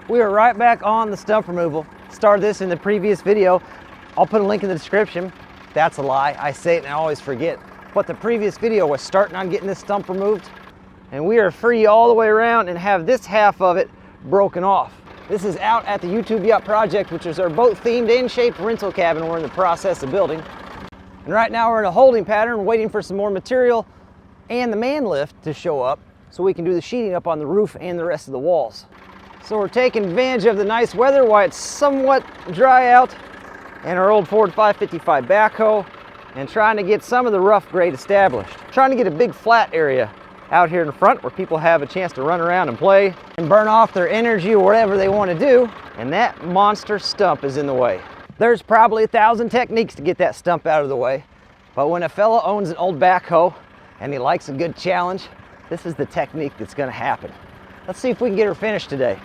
We are right back on the stump removal. Started this in the previous video. I'll put a link in the description. That's a lie. I say it and I always forget. But the previous video was starting on getting this stump removed. And we are free all the way around and have this half of it broken off. This is out at the YouTube Yacht Project, which is our boat themed and shaped rental cabin we're in the process of building. And right now we're in a holding pattern, waiting for some more material and the man lift to show up so we can do the sheeting up on the roof and the rest of the walls. So we're taking advantage of the nice weather while it's somewhat dry out, and our old Ford 555 backhoe, and trying to get some of the rough grade established. Trying to get a big flat area out here in front where people have a chance to run around and play and burn off their energy or whatever they want to do, and that monster stump is in the way. There's probably 1,000 techniques to get that stump out of the way, but when a fella owns an old backhoe and he likes a good challenge, this is the technique that's going to happen. Let's see if we can get her finished today.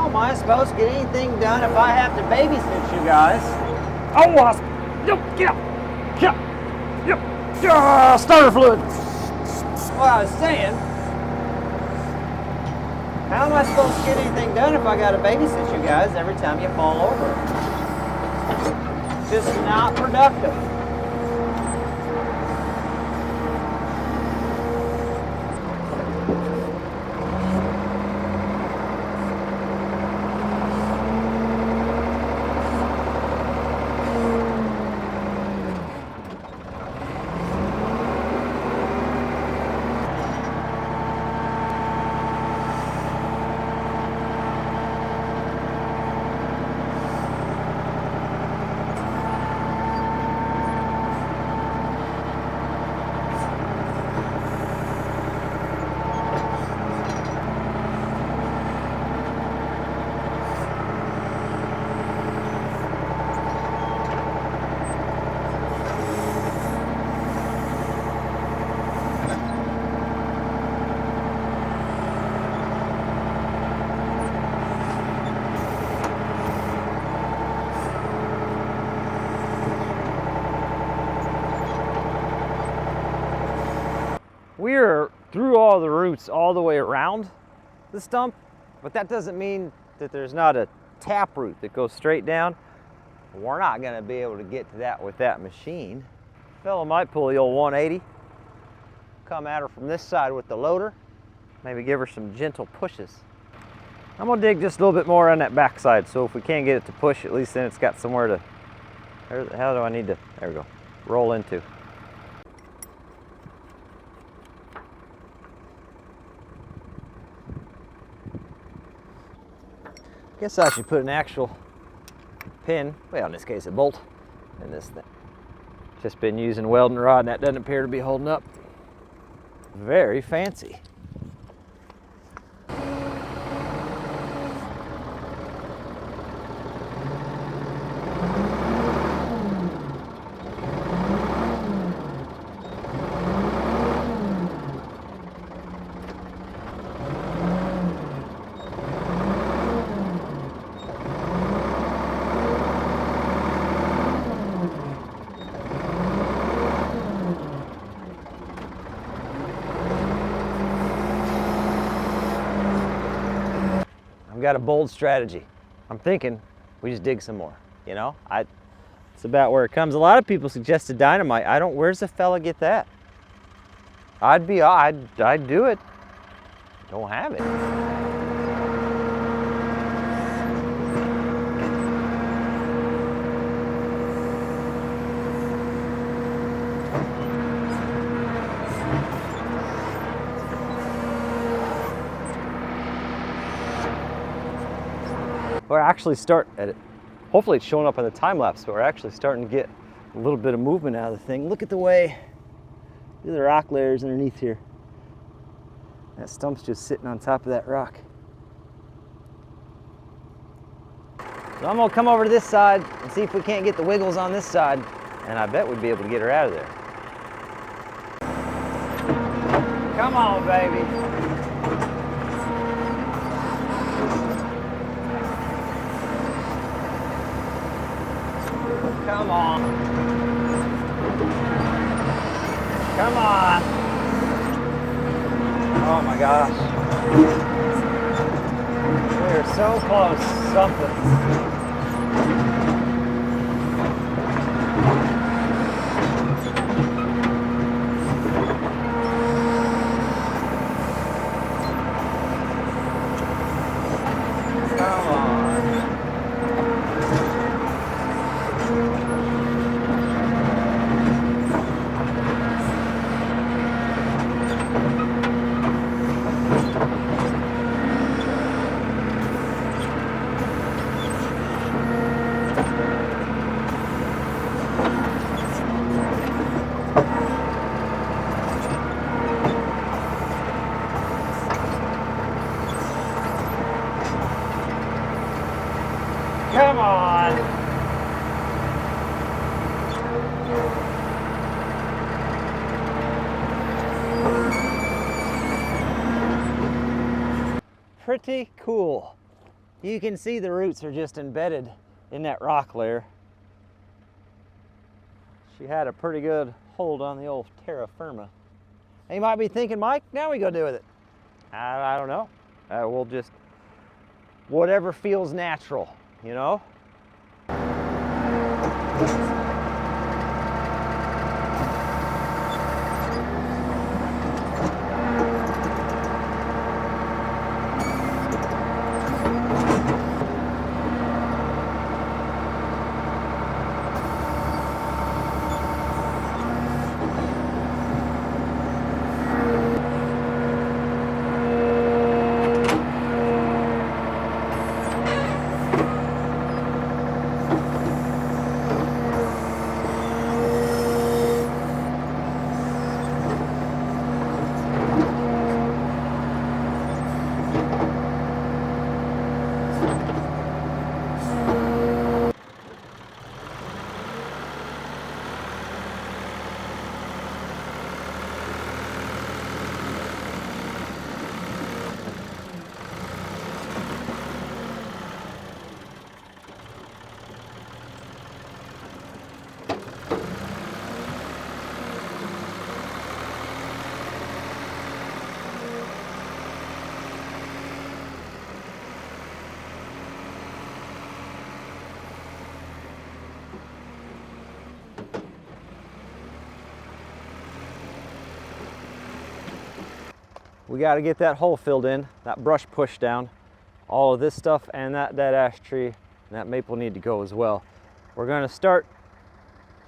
Am I supposed to get anything done if I have to babysit you guys? Oh, wasp! Yep, get up! Get up! Yep! Starter fluid! What I was saying, how am I supposed to get anything done if I got to babysit you guys every time you fall over? Just not productive. We're through all the roots all the way around the stump, but that doesn't mean that there's not a tap root that goes straight down. We're not going to be able to get to that with that machine. Fellow might pull the old 180, come at her from this side with the loader, maybe give her some gentle pushes. I'm going to dig just a little bit more on that back side, so if we can't get it to push, at least then it's got somewhere to, where the hell do I need to, there we go, roll into. Guess I should put an actual pin, well in this case a bolt, in this thing. Just been using welding rod and that doesn't appear to be holding up. Very fancy. got a bold strategy. I'm thinking we just dig some more, you know? It's about where it comes. A lot of people suggested dynamite. Where's the fella get that? I'd do it. Don't have it. We're actually hopefully it's showing up on the time lapse, but we're actually starting to get a little bit of movement out of the thing. Look at the rock layers underneath here. That stump's just sitting on top of that rock. So I'm gonna come over to this side and see if we can't get the wiggles on this side, and I bet we'd be able to get her out of there. Come on, baby. Come on. Come on. Oh my gosh. We are so close to something. Come on. Pretty cool. You can see the roots are just embedded in that rock layer. She had a pretty good hold on the old terra firma. And you might be thinking, Mike, now we go do with it. I don't know. We'll just, whatever feels natural. You know? We got to get that hole filled in, that brush pushed down. All of this stuff and that dead ash tree and that maple need to go as well. We're going to start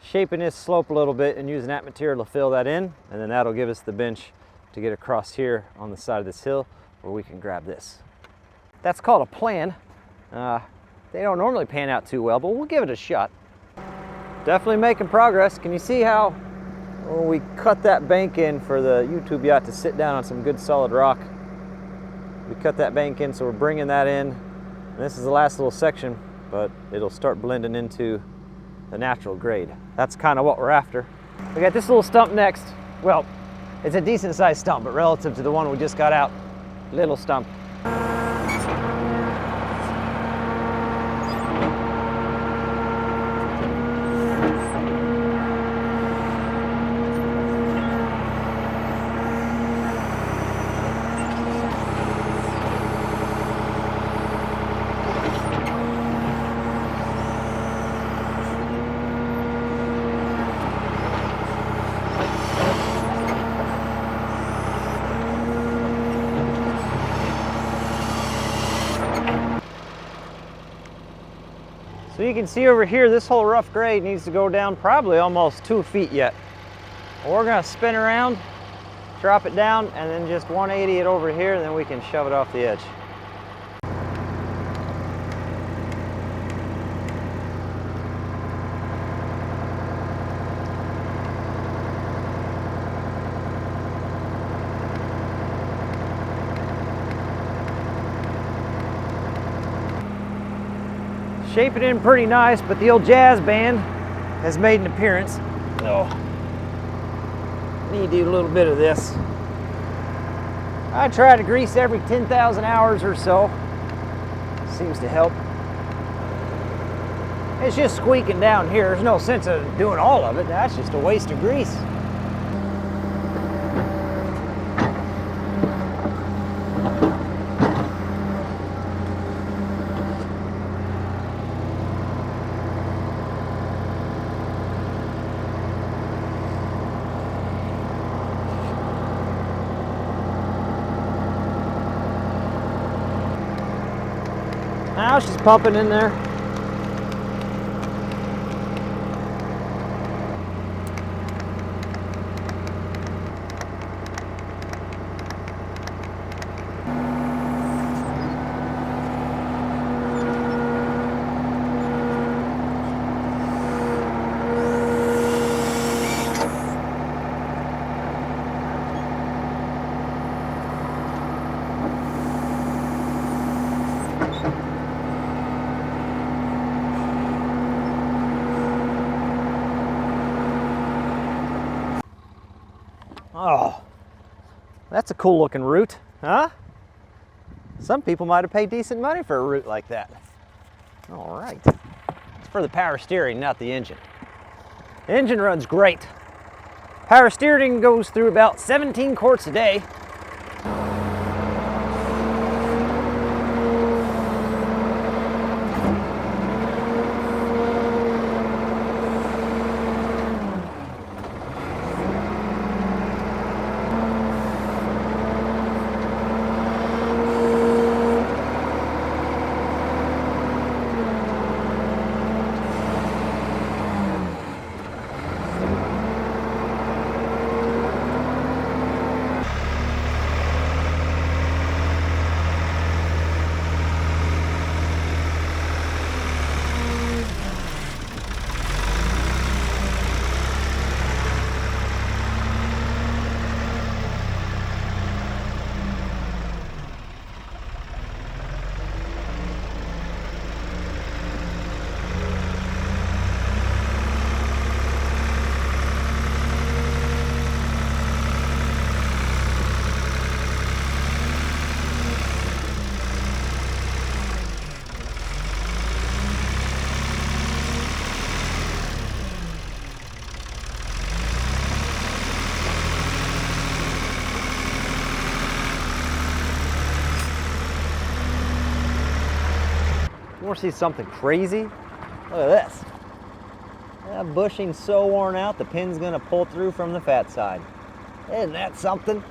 shaping this slope a little bit and using that material to fill that in, and then that'll give us the bench to get across here on the side of this hill where we can grab this. That's called a plan. They don't normally pan out too well, but we'll give it a shot. Definitely making progress. Can you see how when we cut that bank in for the YouTube yacht to sit down on some good solid rock? We cut that bank in, so we're bringing that in. And this is the last little section, but it'll start blending into the natural grade. That's kind of what we're after. We got this little stump next. Well, it's a decent sized stump, but relative to the one we just got out, little stump. you can see over here, this whole rough grade needs to go down probably almost 2 feet yet. We're gonna spin around, drop it down, and then just 180 it over here, and then we can shove it off the edge. Shaping in pretty nice, but the old jazz band has made an appearance. So, need to do a little bit of this. I try to grease every 10,000 hours or so. Seems to help. It's just squeaking down here. There's no sense of doing all of it. That's just a waste of grease. Now she's pumping in there. Oh, that's a cool looking root, huh? Some people might have paid decent money for a root like that. All right. It's for the power steering, not the engine. The engine runs great. Power steering goes through about 17 quarts a day. You want to see something crazy? Look at this. That bushing's so worn out, the pin's going to pull through from the fat side. Isn't that something?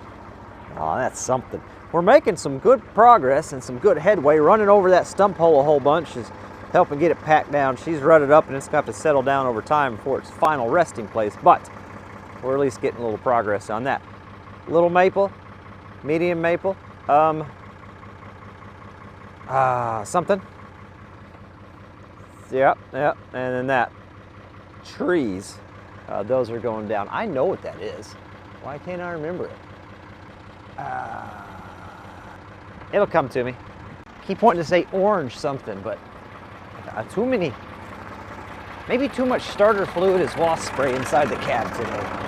Oh, that's something. We're making some good progress and some good headway. Running over that stump hole a whole bunch is helping get it packed down. She's rutted up and it's going to have to settle down over time for its final resting place, but we're at least getting a little progress on that. Little maple, medium maple, something. Yep, and then that. Trees, those are going down. I know what that is. Why can't I remember it? It'll come to me. Keep wanting to say orange something, but too many. Maybe too much starter fluid is wasp spray inside the cab today.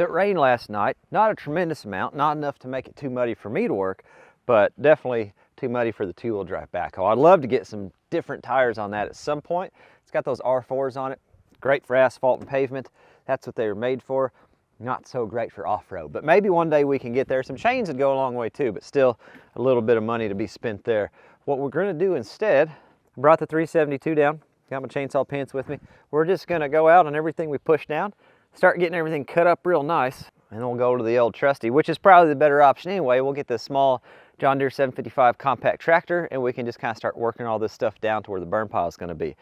So it rained last night, not a tremendous amount, not enough to make it too muddy for me to work, but definitely too muddy for the two-wheel drive backhoe. I'd love to get some different tires on that at some point. It's got those R4s on it, great for asphalt and pavement. That's what they were made for. Not so great for off-road, but maybe one day we can get there. Some chains would go a long way too, but still a little bit of money to be spent there. What we're gonna do instead, I brought the 372 down, got my chainsaw pins with me. We're just gonna go out on everything we push down, start getting everything cut up real nice, and then we'll go to the old trusty, which is probably the better option anyway. We'll get this small John Deere 755 compact tractor, and we can just kind of start working all this stuff down to where the burn pile is gonna be.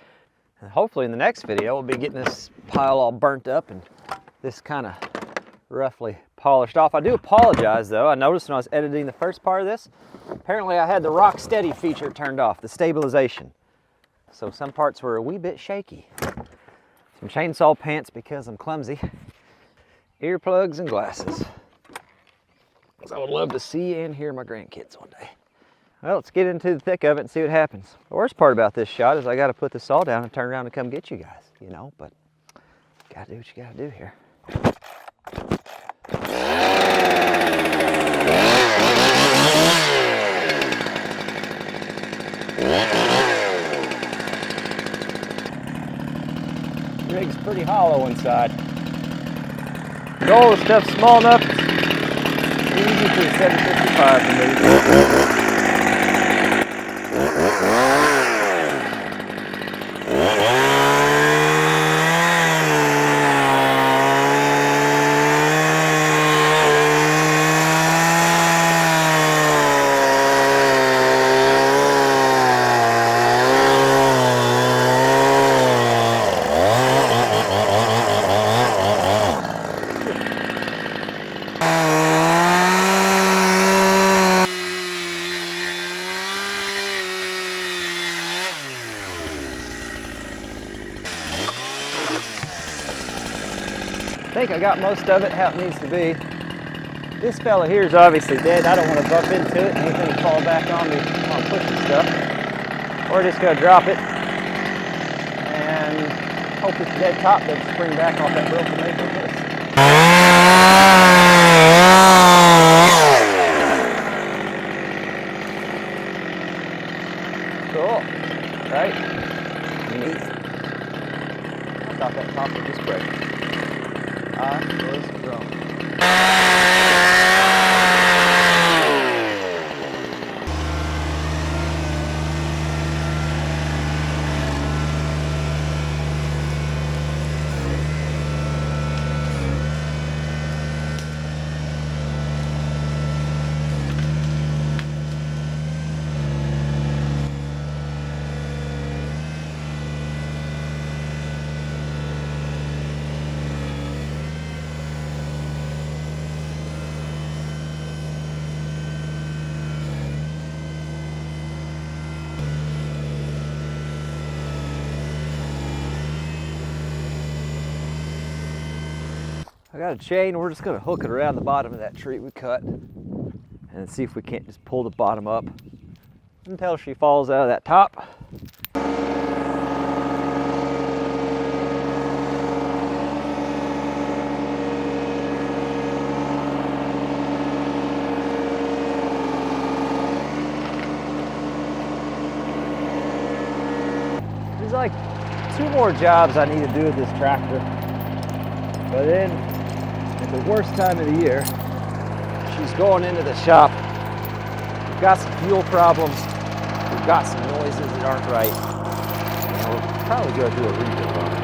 And hopefully in the next video, we'll be getting this pile all burnt up and this kind of roughly polished off. I do apologize though. I noticed when I was editing the first part of this, apparently I had the rock steady feature turned off, the stabilization. So some parts were a wee bit shaky. Some chainsaw pants because I'm clumsy. Earplugs and glasses. I would love to see and hear my grandkids one day. Well, let's get into the thick of it and see what happens. The worst part about this shot is I got to put the saw down and turn around and come get you guys, you know, but gotta do what you gotta do here. Rig's pretty hollow inside. Goal is stuff small enough, it's easy for the 755 to move. I think I got most of it how it needs to be. This fella here is obviously dead. I don't want to bump into it and anything fall back on me while I'm pushing stuff. We're just going to drop it and hope this dead top doesn't spring back off that broken maple with us. Cool, right? Neat. I thought that top would just break. I was wrong. I got a chain, we're just gonna hook it around the bottom of that tree we cut and see if we can't just pull the bottom up until she falls out of that top. There's like 2 more jobs I need to do with this tractor, but then at the worst time of the year, she's going into the shop. We've got some fuel problems. We've got some noises that aren't right. And we're probably going to do a rebuild on it.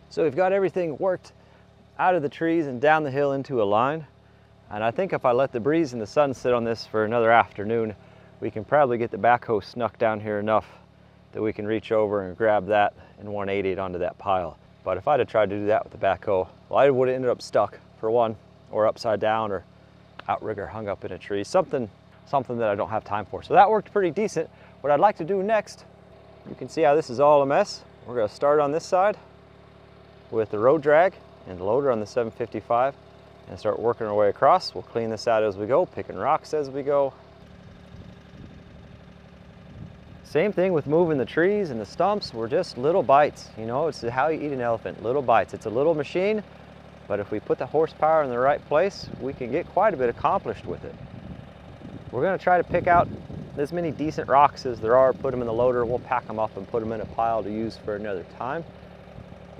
So we've got everything worked out of the trees and down the hill into a line. And I think if I let the breeze and the sun sit on this for another afternoon, we can probably get the backhoe snuck down here enough that we can reach over and grab that and 180 it onto that pile. But if I'd have tried to do that with the backhoe, well, I would have ended up stuck for for one, or upside down, or outrigger hung up in a tree, something that I don't have time for. So that worked pretty decent. What I'd like to do next, you can see how this is all a mess. We're going to start on this side with the road drag and the loader on the 755 and start working our way across. We'll clean this out as we go, picking rocks as we go. Same thing with moving the trees and the stumps. We're just little bites. You know, it's how you eat an elephant, little bites. It's a little machine, but if we put the horsepower in the right place, we can get quite a bit accomplished with it. We're going to try to pick out as many decent rocks as there are, put them in the loader. We'll pack them up and put them in a pile to use for another time.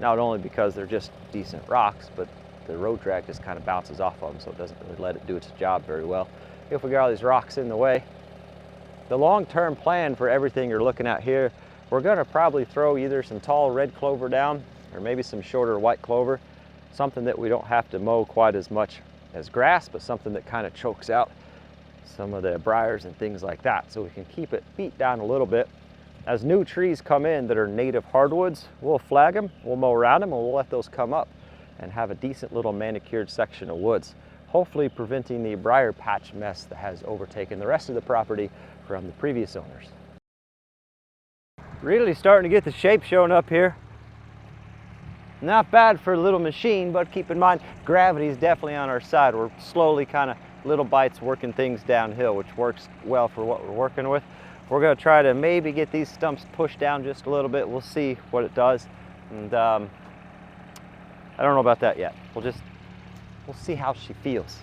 Not only because they're just decent rocks, but the road drag just kind of bounces off of them, so it doesn't really let it do its job very well. If we got all these rocks in the way, the long-term plan for everything you're looking at here, we're going to probably throw either some tall red clover down or maybe some shorter white clover, something that we don't have to mow quite as much as grass, but something that kind of chokes out some of the briars and things like that, so we can keep it beat down a little bit. As new trees come in that are native hardwoods, we'll flag them, we'll mow around them, and we'll let those come up and have a decent little manicured section of woods, hopefully preventing the briar patch mess that has overtaken the rest of the property from the previous owners. Really starting to get the shape showing up here. Not bad for a little machine, but keep in mind, gravity is definitely on our side. We're slowly kind of little bites working things downhill, which works well for what we're working with. We're going to try to maybe get these stumps pushed down just a little bit. We'll see what it does. And I don't know about that yet. We'll see how she feels.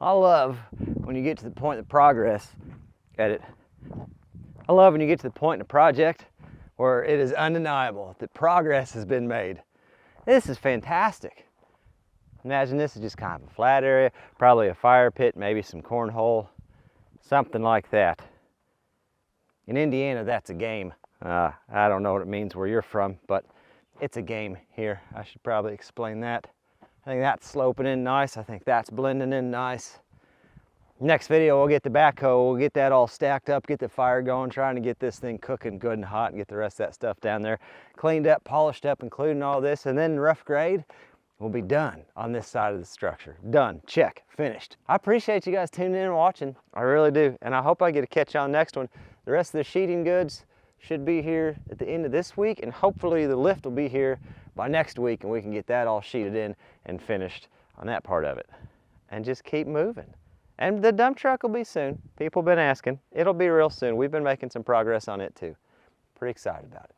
I love when you get to the point of progress, I love when you get to the point in a project where it is undeniable that progress has been made. This is fantastic. Imagine this is just kind of a flat area, probably a fire pit, maybe some cornhole, something like that. In Indiana, that's a game. I don't know what it means where you're from, but it's a game here. I should probably explain that. I think that's sloping in nice. I think that's blending in nice. Next video, we'll get the backhoe. We'll get that all stacked up, get the fire going, trying to get this thing cooking good and hot and get the rest of that stuff down there cleaned up, polished up, including all this. And then rough grade, we'll be done on this side of the structure. Done, check, finished. I appreciate you guys tuning in and watching. I really do. And I hope I get to catch you on the next one. The rest of the sheeting goods should be here at the end of this week, and hopefully the lift will be here by next week, and we can get that all sheeted in and finished on that part of it. And just keep moving. And the dump truck will be soon. People have been asking. It'll be real soon. We've been making some progress on it too. Pretty excited about it.